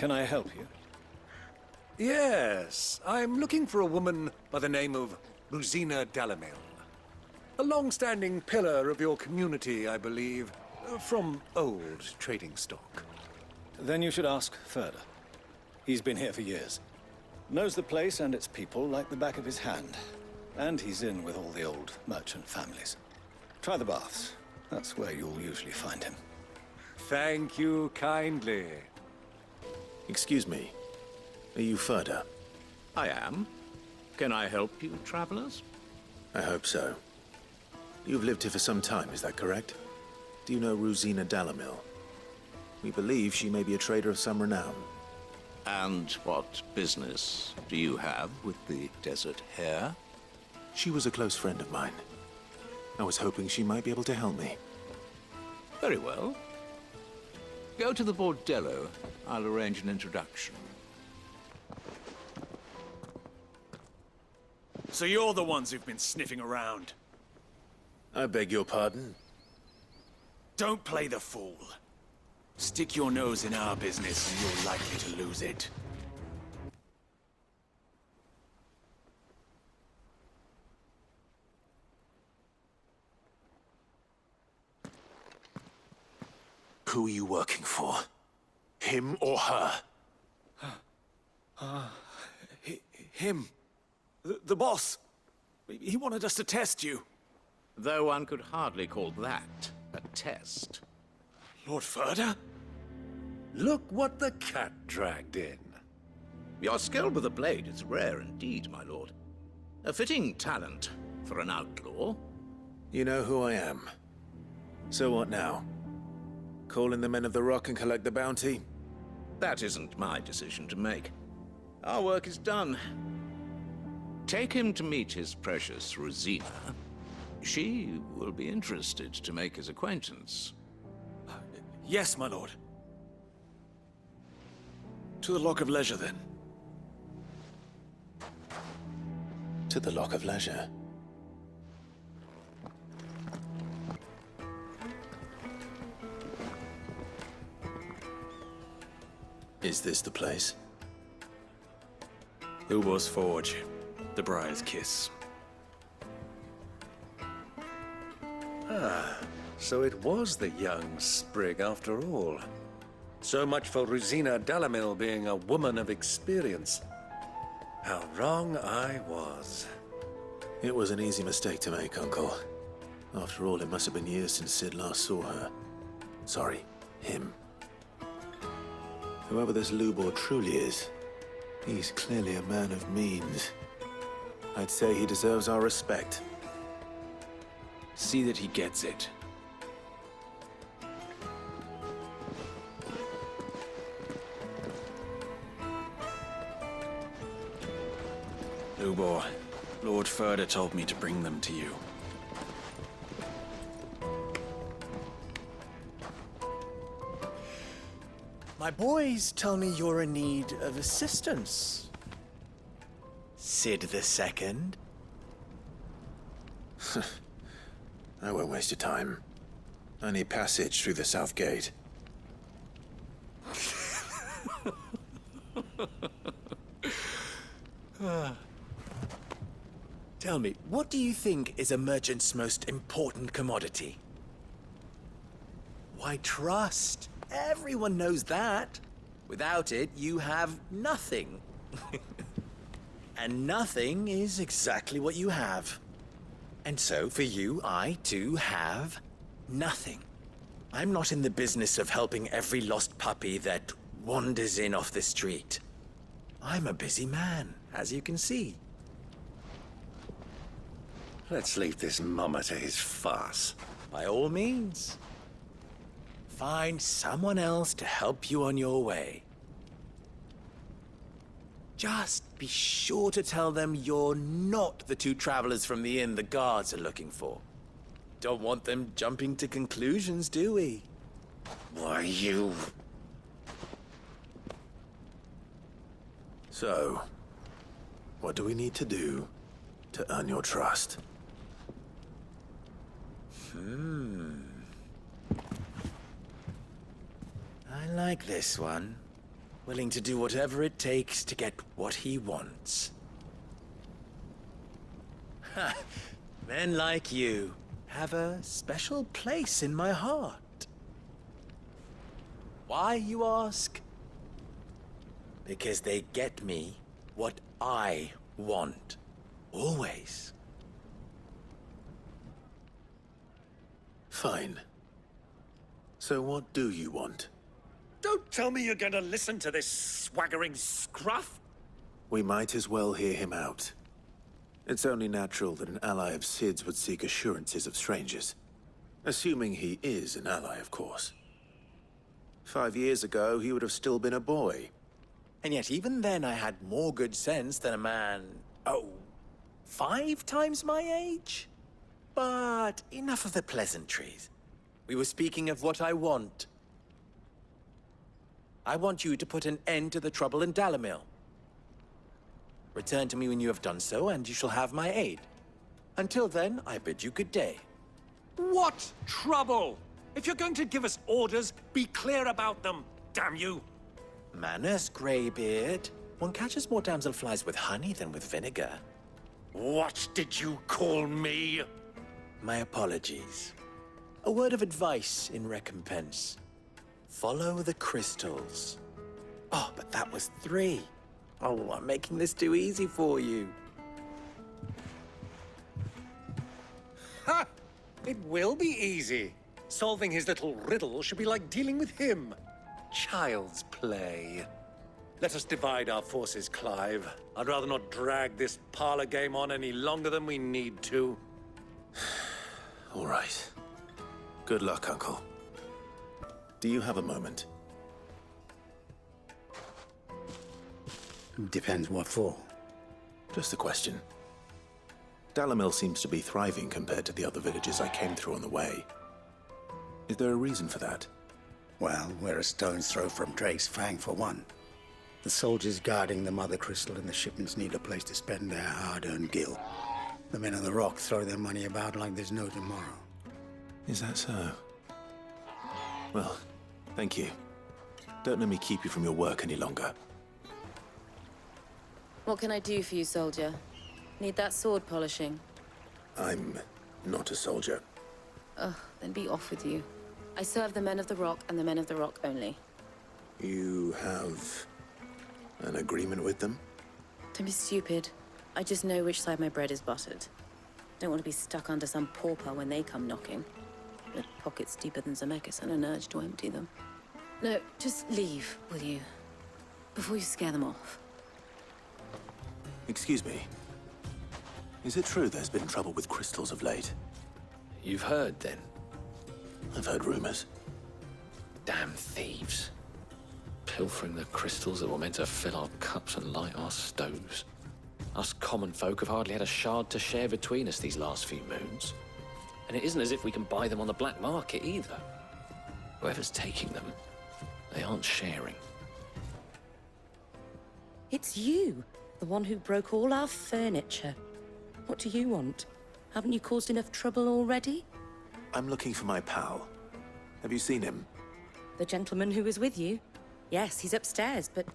Can I help you? Yes, I'm looking for a woman by the name of Rosina Dalamil. A long-standing pillar of your community, I believe, from old trading stock. Then you should ask further. He's been here for years. Knows the place and its people like the back of his hand. And he's in with all the old merchant families. Try the baths. That's where you'll usually find him. Thank you kindly. Excuse me. Are you Ferda? I am. Can I help you, travelers? I hope so. You've lived here for some time, is that correct? Do you know Rosina Dalamil? We believe she may be a trader of some renown. And what business do you have with the desert hare? She was a close friend of mine. I was hoping she might be able to help me. Very well. Go to the bordello. I'll arrange an introduction. So you're the ones who've been sniffing around. I beg your pardon? Don't play the fool. Stick your nose in our business and you're likely to lose it. Who are you working for? Him or her? Him. The boss. He wanted us to test you. Though one could hardly call that a test. Lord Ferda? Look what the cat dragged in. Your skill with a blade is rare indeed, my lord. A fitting talent for an outlaw. You know who I am. So what now? Call in the men of the Rock and collect the bounty? That isn't my decision to make. Our work is done. Take him to meet his precious Rosina. She will be interested to make his acquaintance. Yes, my lord. To the Lock of Leisure, then. To the Lock of Leisure. Is this the place? Ubor's Forge. The Briar's Kiss. Ah, so it was the young sprig after all. So much for Rosina Dalamil being a woman of experience. How wrong I was. It was an easy mistake to make, Uncle. After all, it must have been years since Sid last saw her. Sorry, him. Whoever this Lubor truly is, he's clearly a man of means. I'd say he deserves our respect. See that he gets it. Lubor, Lord Ferda told me to bring them to you. My boys tell me you're in need of assistance. Sid the Second? I won't waste your time. I need passage through the south gate. Tell me, what do you think is a merchant's most important commodity? Why, trust. Everyone knows that. Without it, you have nothing. And nothing is exactly what you have. And so, for you, I, too, have nothing. I'm not in the business of helping every lost puppy that wanders in off the street. I'm a busy man, as you can see. Let's leave this mummer to his farce. By all means. Find someone else to help you on your way. Just be sure to tell them you're not the two travelers from the inn the guards are looking for. Don't want them jumping to conclusions, do we? Why, you... So, what do we need to do to earn your trust? I like this one. willing to do whatever it takes to get what he wants. Ha! Men like you have a special place in my heart. Why, you ask? Because they get me what I want. Always. Fine. So what do you want? Don't tell me you're gonna listen to this swaggering scruff! We might as well hear him out. It's only natural that an ally of Sid's would seek assurances of strangers. Assuming he is an ally, of course. 5 years ago, he would have still been a boy. And yet even then I had more good sense than a man, 5 times my age? But enough of the pleasantries. We were speaking of what I want. I want you to put an end to the trouble in Dalamil. Return to me when you have done so, and you shall have my aid. Until then, I bid you good day. What trouble? If you're going to give us orders, be clear about them, damn you! Manners, Greybeard. One catches more damselflies with honey than with vinegar. What did you call me? My apologies. A word of advice in recompense. Follow the crystals. Oh, but that was 3. Oh, I'm making this too easy for you. Ha! It will be easy. Solving his little riddle should be like dealing with him. Child's play. Let us divide our forces, Clive. I'd rather not drag this parlor game on any longer than we need to. All right. Good luck, Uncle. Do you have a moment? Depends what for. Just a question. Dalamil seems to be thriving compared to the other villages I came through on the way. Is there a reason for that? Well, we're a stone's throw from Drake's Fang, for one. The soldiers guarding the Mother Crystal and the shipments need a place to spend their hard-earned gil. The men on the rock throw their money about like there's no tomorrow. Is that so? Well, thank you. Don't let me keep you from your work any longer. What can I do for you, soldier? Need that sword polishing? I'm not a soldier. Ugh, then be off with you. I serve the men of the rock and the men of the rock only. You have an agreement with them? Don't be stupid. I just know which side my bread is buttered. Don't want to be stuck under some pauper when they come knocking. With pockets deeper than Zemeckis and an urge to empty them. No, just leave, will you? Before you scare them off. Excuse me. Is it true there's been trouble with crystals of late? You've heard, then? I've heard rumors. Damn thieves. Pilfering the crystals that were meant to fill our cups and light our stoves. Us common folk have hardly had a shard to share between us these last few moons. And it isn't as if we can buy them on the black market, either. Whoever's taking them, they aren't sharing. It's you, the one who broke all our furniture. What do you want? Haven't you caused enough trouble already? I'm looking for my pal. Have you seen him? The gentleman who was with you? Yes, he's upstairs, but...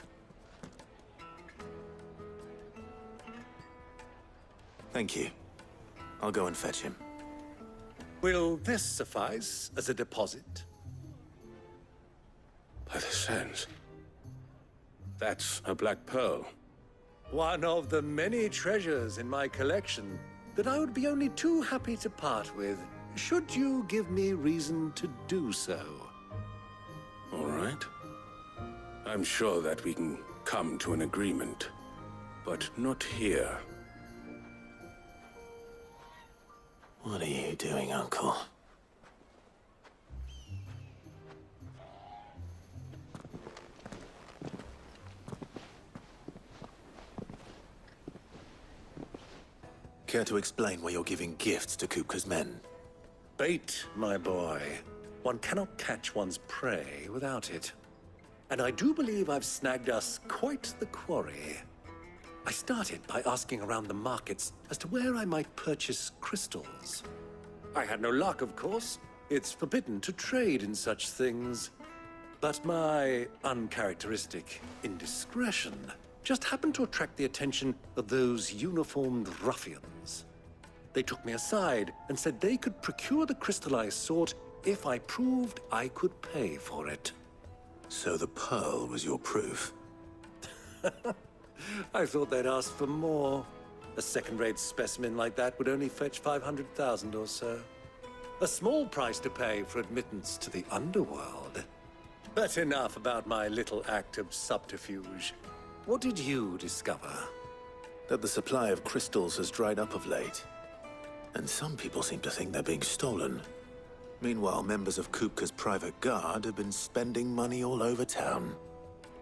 Thank you. I'll go and fetch him. Will this suffice as a deposit? By the sands. That's a black pearl. One of the many treasures in my collection that I would be only too happy to part with, should you give me reason to do so. All right. I'm sure that we can come to an agreement, but not here. What are you doing, Uncle? Care to explain why you're giving gifts to Kupka's men? Bait, my boy. One cannot catch one's prey without it. And I do believe I've snagged us quite the quarry. I started by asking around the markets as to where I might purchase crystals. I had no luck, of course. It's forbidden to trade in such things. But my uncharacteristic indiscretion just happened to attract the attention of those uniformed ruffians. They took me aside and said they could procure the crystal I sought if I proved I could pay for it. So the pearl was your proof? I thought they'd ask for more. A second-rate specimen like that would only fetch 500,000 or so. A small price to pay for admittance to the underworld. But enough about my little act of subterfuge. What did you discover? That the supply of crystals has dried up of late. And some people seem to think they're being stolen. Meanwhile, members of Kupka's private guard have been spending money all over town.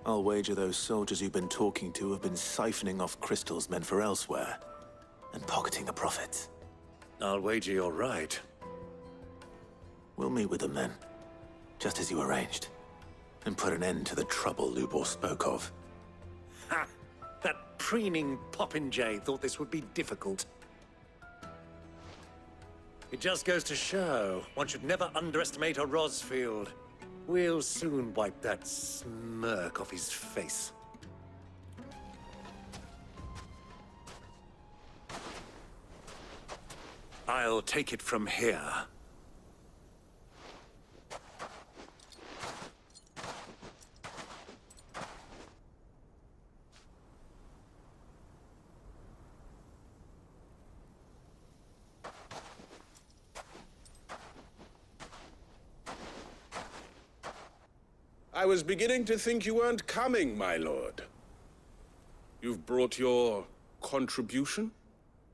I'll wager those soldiers you've been talking to have been siphoning off crystals meant for elsewhere, and pocketing the profits. I'll wager you're right. We'll meet with them then, just as you arranged, and put an end to the trouble Lubor spoke of. Ha! That preening popinjay thought this would be difficult. It just goes to show, one should never underestimate a Rosfield. We'll soon wipe that smirk off his face. I'll take it from here. I was beginning to think you weren't coming, my lord. You've brought your contribution?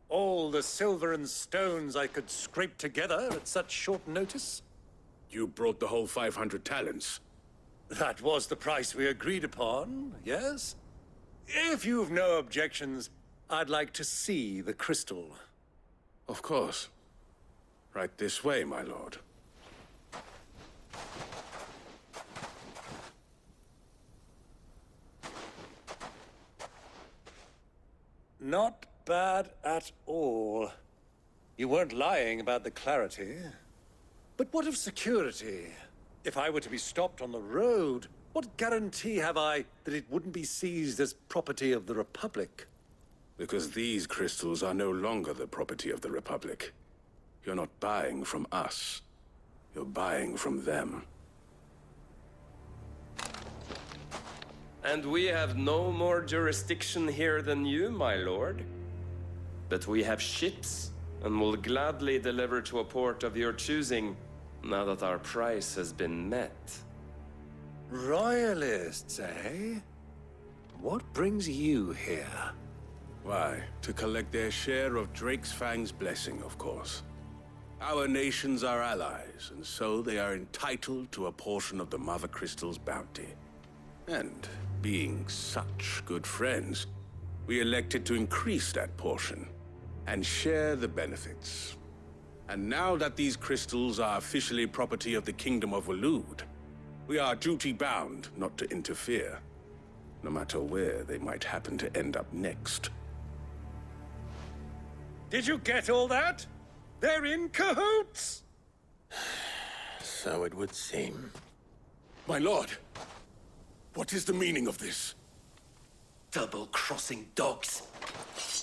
All the silver and stones I could scrape together at such short notice? You brought the whole 500 talents. That was the price we agreed upon, yes? If you've no objections, I'd like to see the crystal. Of course. Right this way, my lord. Not bad at all. You weren't lying about the clarity. But what of security? If I were to be stopped on the road, what guarantee have I that it wouldn't be seized as property of the Republic? Because these crystals are no longer the property of the Republic. You're not buying from us. You're buying from them. And we have no more jurisdiction here than you, my lord. But we have ships, and will gladly deliver to a port of your choosing, now that our price has been met. Royalists, eh? What brings you here? Why, to collect their share of Drake's Fang's blessing, of course. Our nations are allies, and so they are entitled to a portion of the Mother Crystal's bounty. And being such good friends, we elected to increase that portion and share the benefits. And now that these crystals are officially property of the Kingdom of Waloed, we are duty-bound not to interfere, no matter where they might happen to end up next. Did you get all that? They're in cahoots! So it would seem. My lord, what is the meaning of this? Double-crossing dogs.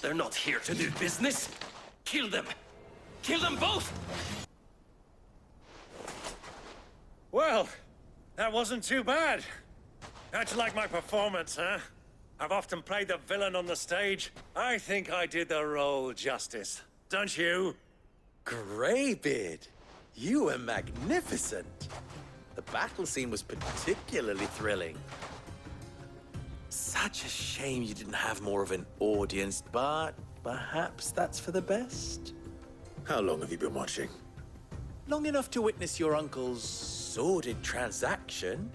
They're not here to do business. Kill them! Kill them both! Well, that wasn't too bad. How'd you like my performance, huh? I've often played the villain on the stage. I think I did the role justice. Don't you? Greybeard, you were magnificent. The battle scene was particularly thrilling. Such a shame you didn't have more of an audience, but perhaps that's for the best. How long have you been watching? Long enough to witness your uncle's sordid transaction.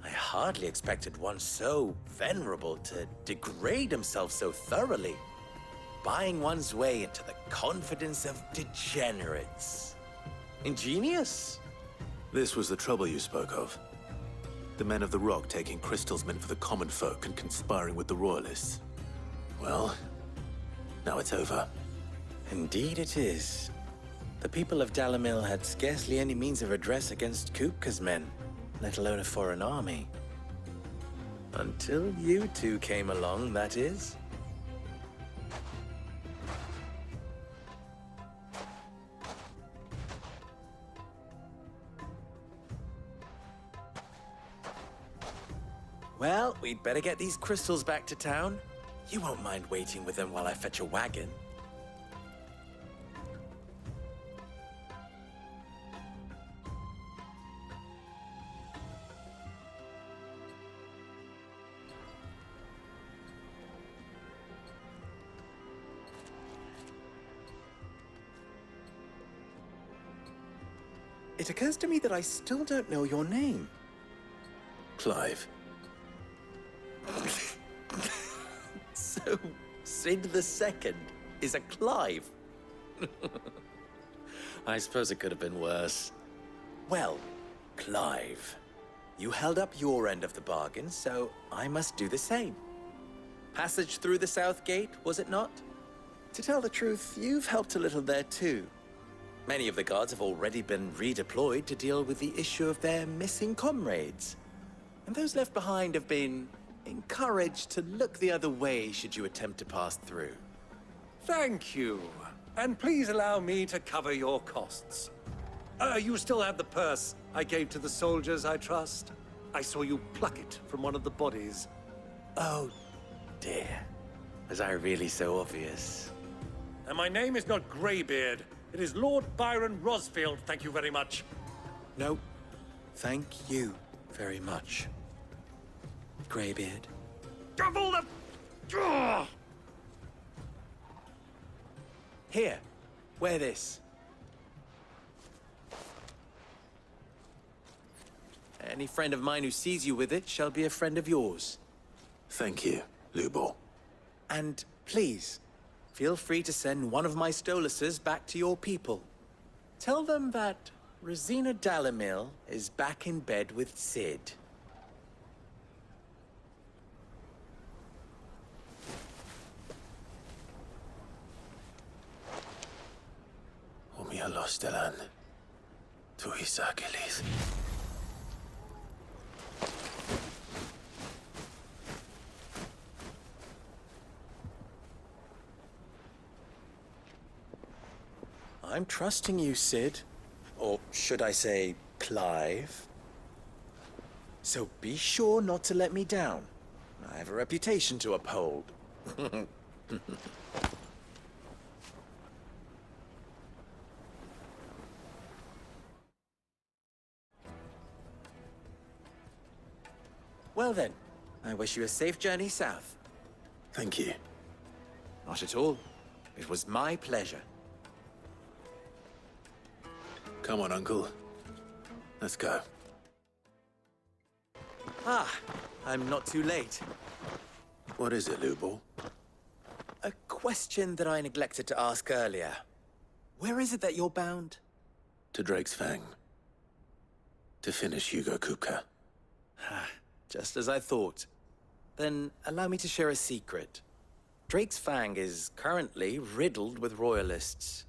I hardly expected one so venerable to degrade himself so thoroughly. Buying one's way into the confidence of degenerates. Ingenious. This was the trouble you spoke of. The men of the Rock taking crystals meant for the common folk and conspiring with the Royalists. Well, now it's over. Indeed it is. The people of Dalamil had scarcely any means of redress against Kupka's men. let alone a foreign army. Until you two came along, that is. Well, we'd better get these crystals back to town. You won't mind waiting with them while I fetch a wagon. It occurs to me that I still don't know your name. Clive. So, Sid the Second is a Clive. I suppose it could have been worse. Well, Clive, you held up your end of the bargain, so I must do the same. Passage through the South Gate, was it not? To tell the truth, you've helped a little there too. Many of the guards have already been redeployed to deal with the issue of their missing comrades. And those left behind have been encouraged to look the other way should you attempt to pass through. Thank you. And please allow me to cover your costs. You still have the purse I gave to the soldiers, I trust? I saw you pluck it from one of the bodies. Oh, dear. Was I really so obvious? And my name is not Greybeard. It is Lord Byron Rosfield, thank you very much. No, thank you very much, Greybeard. Double the... Ugh! Here, wear this. Any friend of mine who sees you with it shall be a friend of yours. Thank you, Lubor. And please, feel free to send one of my Stoluses back to your people. Tell them that Rosina Dalamil is back in bed with Sid. Omia Lostelan. Tuisa Kelith. I'm trusting you, Sid. Or should I say, Clive? So be sure not to let me down. I have a reputation to uphold. Well then, I wish you a safe journey south. Thank you. Not at all. It was my pleasure. Come on, Uncle. Let's go. Ah, I'm not too late. What is it, Lubor? A question that I neglected to ask earlier. Where is it that you're bound? To Drake's Fang. To finish Hugo Kupka. Just as I thought. Then allow me to share a secret. Drake's Fang is currently riddled with royalists.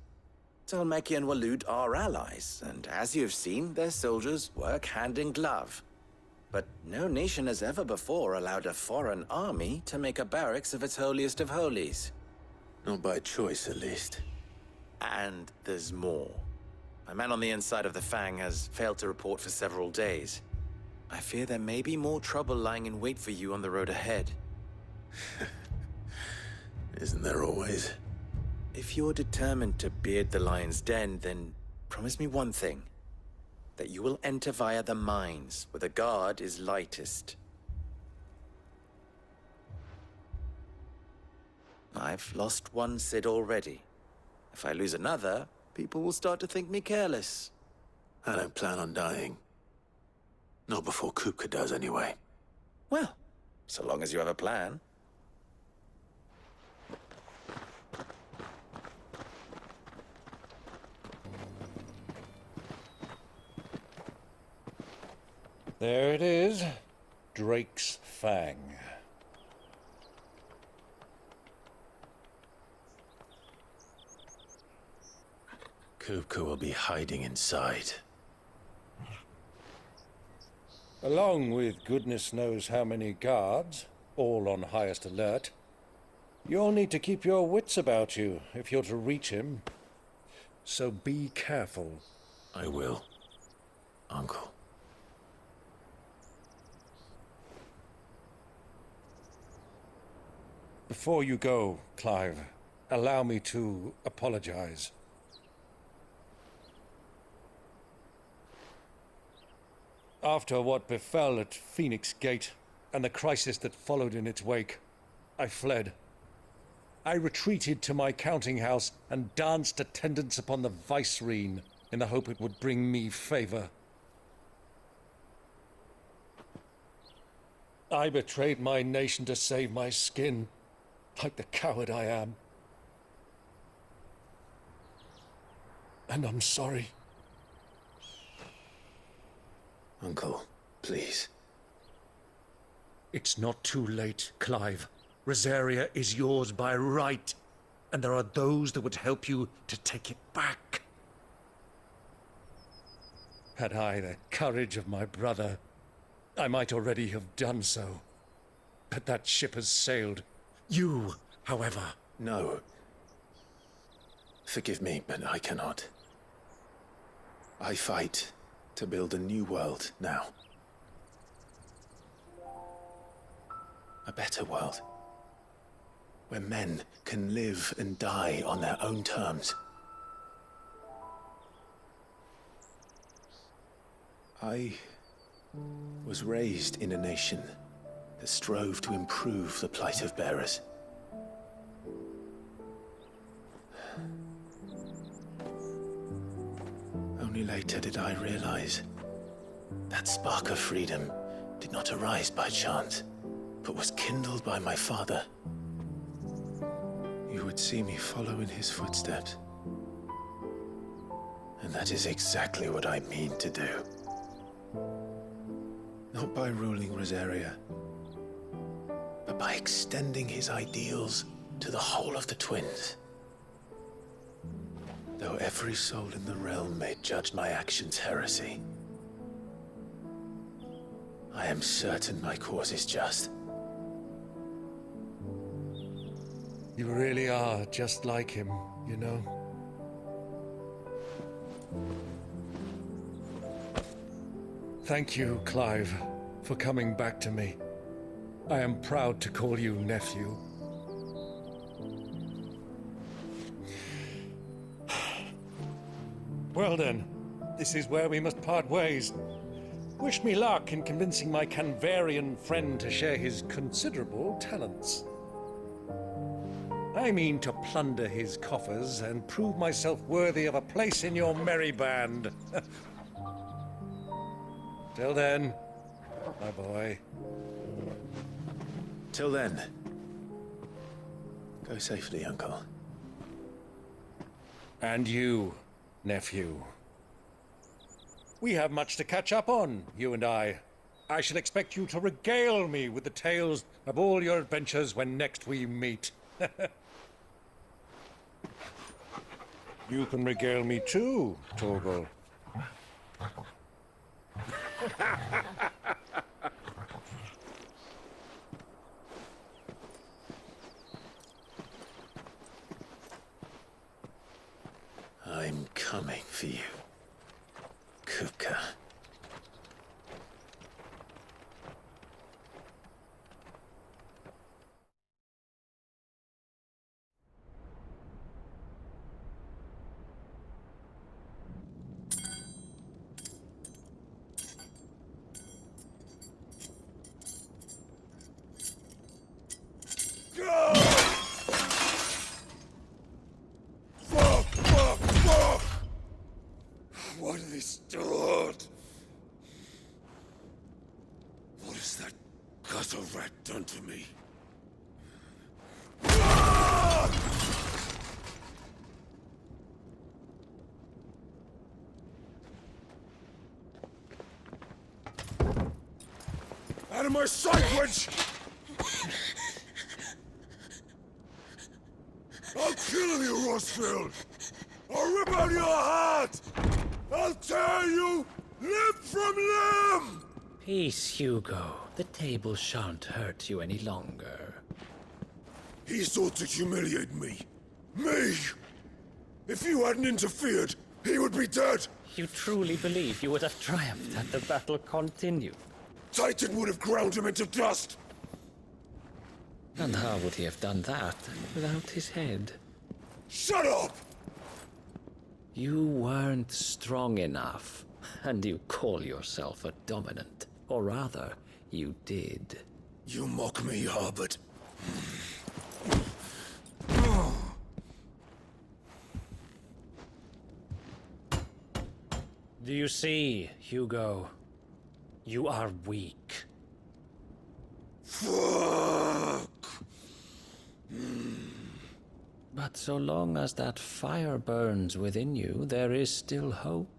Talmeki and Walud are allies, and as you have seen, their soldiers work hand in glove. But no nation has ever before allowed a foreign army to make a barracks of its holiest of holies. Not by choice, at least. And there's more. My man on the inside of the Fang has failed to report for several days. I fear there may be more trouble lying in wait for you on the road ahead. Isn't there always? If you're determined to beard the lion's den, then promise me one thing. That you will enter via the mines, where the guard is lightest. I've lost one Sid already. If I lose another, people will start to think me careless. I don't plan on dying. Not before Kupka does, anyway. Well, so long as you have a plan. There it is. Drake's Fang. Kupka will be hiding inside. Along with goodness knows how many guards, all on highest alert. You'll need to keep your wits about you if you're to reach him. So be careful. I will, Uncle. Before you go, Clive, allow me to apologize. After what befell at Phoenix Gate and the crisis that followed in its wake, I fled. I retreated to my counting house and danced attendance upon the vicereine in the hope it would bring me favor. I betrayed my nation to save my skin, like the coward I am. And I'm sorry. Uncle, please. It's not too late, Clive. Rosaria is yours by right, and there are those that would help you to take it back. Had I the courage of my brother, I might already have done so. But that ship has sailed. You, however... No. Forgive me, but I cannot. I fight to build a new world now. A better world. Where men can live and die on their own terms. I was raised in a nation that strove to improve the plight of bearers. Only later did I realize that spark of freedom did not arise by chance, but was kindled by my father. You would see me follow in his footsteps. And that is exactly what I mean to do. Not by ruling Rosaria, but by extending his ideals to the whole of the twins. Though every soul in the realm may judge my actions heresy, I am certain my cause is just. You really are just like him, you know? Thank you, Clive, for coming back to me. I am proud to call you nephew. Well then, this is where we must part ways. Wish me luck in convincing my Canvarian friend to share his considerable talents. I mean to plunder his coffers and prove myself worthy of a place in your merry band. Till then, my boy. Till then, go safely, Uncle. And you, nephew. We have much to catch up on, you and I. I shall expect you to regale me with the tales of all your adventures when next we meet. You can regale me too, Torgal. I'm coming for you, Kupka. What are they still at? What has that gutter rat done to me? Out of my sight, witch! I'll kill you, Rossfield! I'll rip out your heart! I'll tear you limb from limb! Peace, Hugo. The table shan't hurt you any longer. He sought to humiliate me. Me! If you hadn't interfered, he would be dead! You truly believe you would have triumphed had the battle continued? Titan would have ground him into dust! And how would he have done that without his head? Shut up! You weren't strong enough, and you call yourself a dominant. Or rather, you did. You mock me, Harbert. Do you see, Hugo? You are weak. Fuck! But so long as that fire burns within you, there is still hope.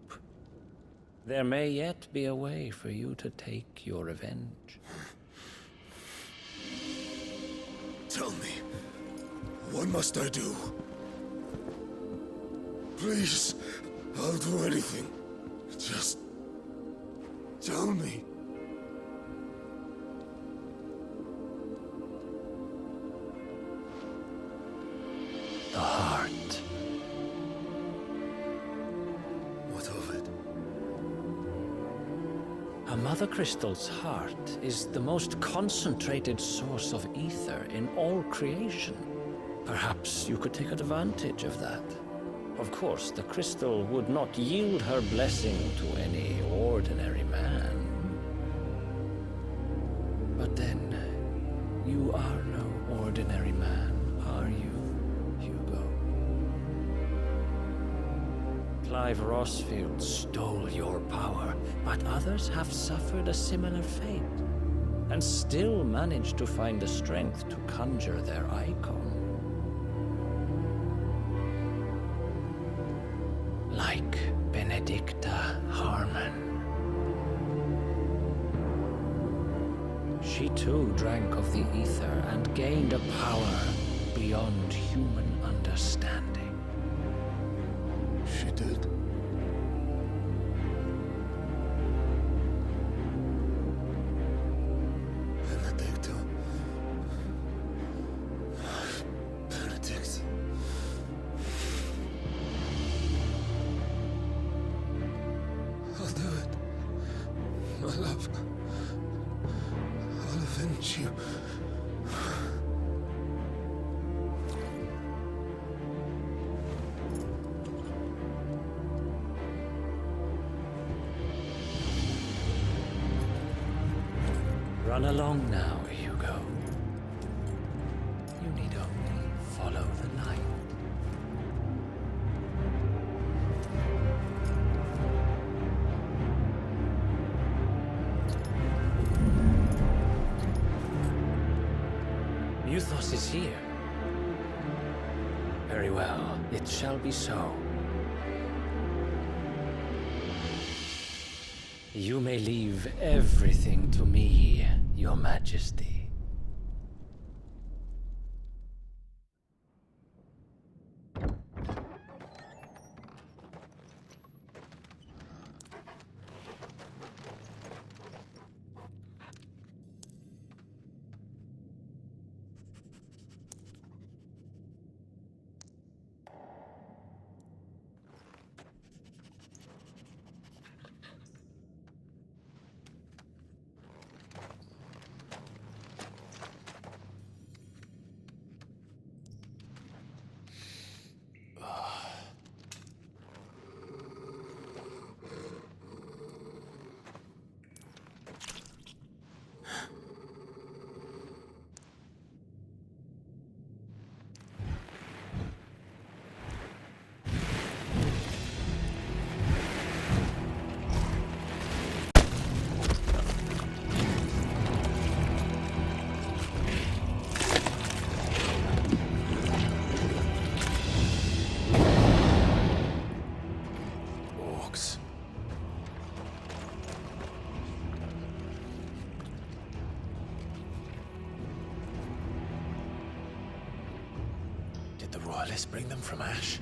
There may yet be a way for you to take your revenge. Tell me, what must I do? Please, I'll do anything. Just tell me. The heart. What of it? A mother crystal's heart is the most concentrated source of ether in all creation. Perhaps you could take advantage of that. Of course, the crystal would not yield her blessing to any ordinary man. But then, you are no ordinary man, are you, Hugo? Clive Rossfield stole your power, but others have suffered a similar fate, and still managed to find the strength to conjure their icon. Like Benedicta Harmon. She too drank of the ether and gained a power beyond human understanding. She did. Benedicta. Benedict. I'll do it. My love. I'll avenge you. Run along now, Hugo. You need only follow the light. Muthos is here. Very well, it shall be so. You may leave everything to me, Your Majesty. Did the royalists bring them from Ash?